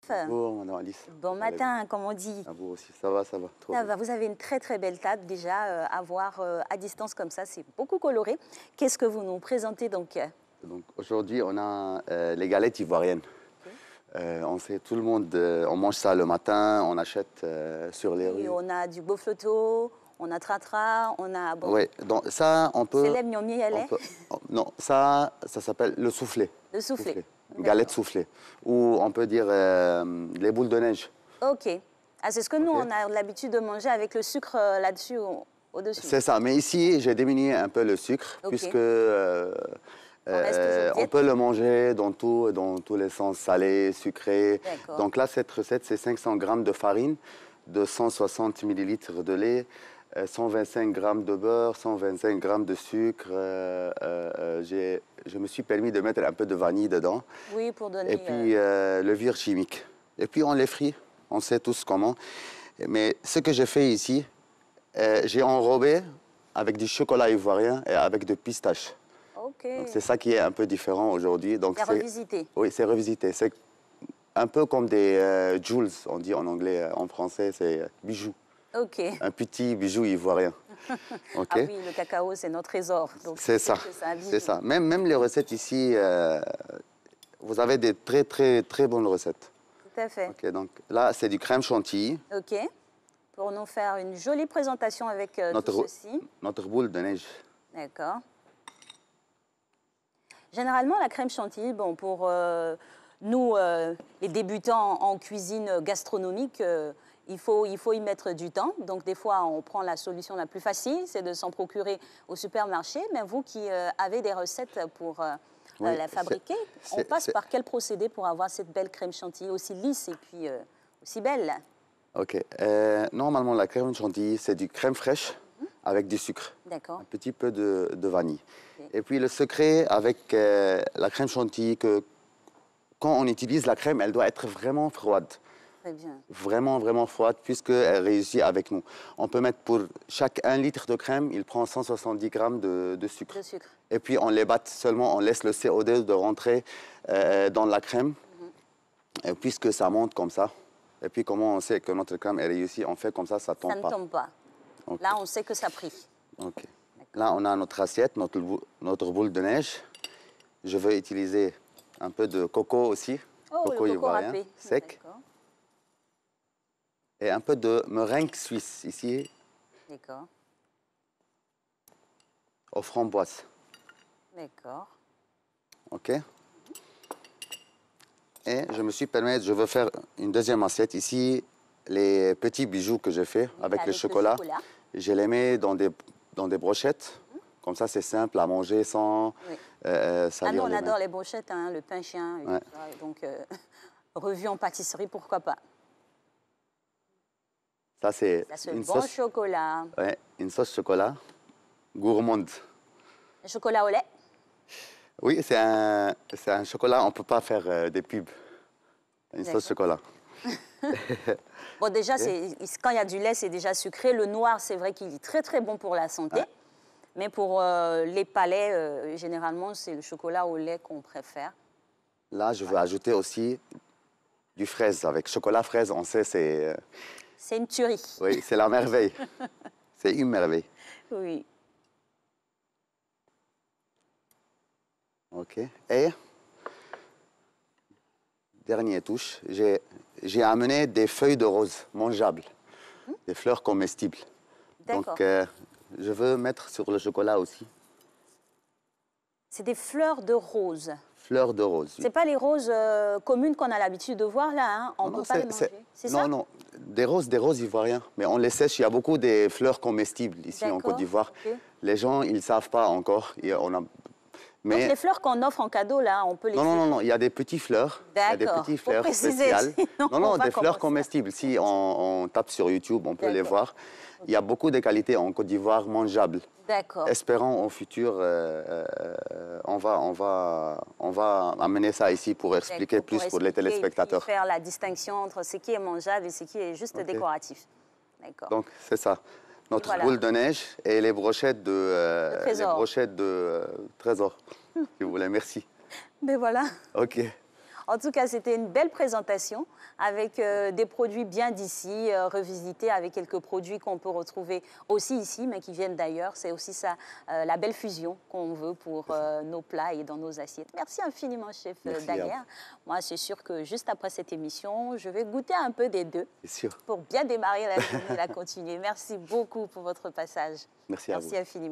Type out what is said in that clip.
Bonjour, madame Alice. Bon matin, comme on dit. À vous aussi, ça va. Ça va, vous avez une très très belle table déjà, à voir à distance comme ça, c'est beaucoup coloré. Qu'est-ce que vous nous présentez donc? Donc aujourd'hui, on a les galettes ivoiriennes. On sait, tout le monde, on mange ça le matin, on achète sur les rues. On a du bofloto, on a tratra, on a... Bon, oui, donc ça, on peut... Célèbre gnocchi, elle est Non, ça s'appelle le soufflé. Le soufflé. Galette soufflée. Ou on peut dire les boules de neige. Ok. Ah, c'est ce que nous, on a l'habitude de manger avec le sucre là-dessus, au-dessus. C'est ça, mais ici, j'ai diminué un peu le sucre, puisque on peut le manger dans tous les sens, salé, sucré. Donc là, cette recette, c'est 500 g de farine, 260 ml de lait, 125 g de beurre, 125 g de sucre. Je me suis permis de mettre un peu de vanille dedans. Oui, pour donner... Et puis levure chimique. Et puis on les frit, on sait tous comment. Mais ce que j'ai fait ici, j'ai enrobé avec du chocolat ivoirien et avec de pistaches. C'est ça qui est un peu différent aujourd'hui. C'est revisité. Oui, c'est revisité. C'est un peu comme des jewels, on dit en anglais, en français, c'est bijoux. Un petit bijou ivoirien. Ah oui, le cacao, c'est notre trésor. C'est ça, c'est ça. Même les recettes ici, vous avez des très bonnes recettes. Tout à fait. Donc là, c'est du crème chantilly. Pour nous faire une jolie présentation avec tout ceci. Notre boule de neige. D'accord. Généralement, la crème chantilly, bon, pour nous, les débutants en cuisine gastronomique, il faut y mettre du temps. Donc, des fois, on prend la solution la plus facile, c'est de s'en procurer au supermarché. Mais vous qui avez des recettes pour la fabriquer, on passe par quel procédé pour avoir cette belle crème chantilly aussi lisse et puis aussi belle? Normalement, la crème chantilly, c'est du crème fraîche avec du sucre. Un petit peu de vanille. Et puis, le secret avec la crème chantilly, que quand on utilise la crème, elle doit être vraiment froide. Très bien. Vraiment froide, puisqu'elle réussit avec nous. On peut mettre pour chaque 1 litre de crème, il prend 170 g de sucre. Et puis, on les bat seulement, on laisse le CO2 de rentrer dans la crème, puisque ça monte comme ça. Et puis, comment on sait que notre crème est réussie? On fait comme ça ne tombe pas. Ça ne tombe pas. Là, on sait que ça prie. Là, on a notre assiette, notre boule de neige. Je vais utiliser un peu de coco aussi. Coco ivoirien, râpé. sec. Et un peu de meringue suisse ici. Aux framboises. Et je me suis permis, je veux faire une deuxième assiette. Ici, les petits bijoux que j'ai fait avec le chocolat, je les mets dans des brochettes. Comme ça, c'est simple à manger sans salir on les mains. adore les brochettes, hein, le pain chien. Et tout ça. Donc, revu en pâtisserie, pourquoi pas. Ça, c'est une sauce chocolat. Une sauce chocolat gourmande. Le chocolat au lait? Oui, c'est un chocolat, on ne peut pas faire des pubs. Une sauce chocolat. Bon, déjà, quand il y a du lait, c'est déjà sucré. Le noir, c'est vrai qu'il est très bon pour la santé. Mais pour les palais, généralement, c'est le chocolat au lait qu'on préfère. Là, je veux ajouter aussi du fraise. Avec chocolat fraise, on sait, c'est... C'est une tuerie. Oui, c'est la merveille. C'est une merveille. Oui. Et, dernière touche, j'ai amené des feuilles de rose mangeables, des fleurs comestibles. Donc, je veux mettre sur le chocolat aussi. C'est des fleurs de rose. Fleurs de rose. C'est pas les roses communes qu'on a l'habitude de voir là, hein? On ne peut pas les manger. C'est ça? Non, des roses ivoiriens. Mais on les sèche, il y a beaucoup de fleurs comestibles ici en Côte d'Ivoire. Les gens, ils ne savent pas encore. Donc les fleurs qu'on offre en cadeau, là, on peut les... Non, il y a des petites fleurs. Il y a des petites fleurs spéciales. Non, des fleurs comestibles. Si on tape sur YouTube, on peut les voir. Il y a beaucoup de qualités en Côte d'Ivoire mangeables. Espérons au futur, on va amener ça ici pour expliquer plus pour les téléspectateurs. Et faire la distinction entre ce qui est mangeable et ce qui est juste décoratif. Donc, c'est ça. Notre boule de neige et les brochettes de trésor. Si vous voulez, merci. Mais voilà. En tout cas, c'était une belle présentation avec des produits bien d'ici, revisités avec quelques produits qu'on peut retrouver aussi ici, mais qui viennent d'ailleurs. C'est aussi ça, la belle fusion qu'on veut pour nos plats et dans nos assiettes. Merci infiniment, chef Daguerre. Moi, c'est sûr que juste après cette émission, je vais goûter un peu des deux pour bien démarrer la journée et la continuer. Merci beaucoup pour votre passage. Merci à vous. Merci infiniment.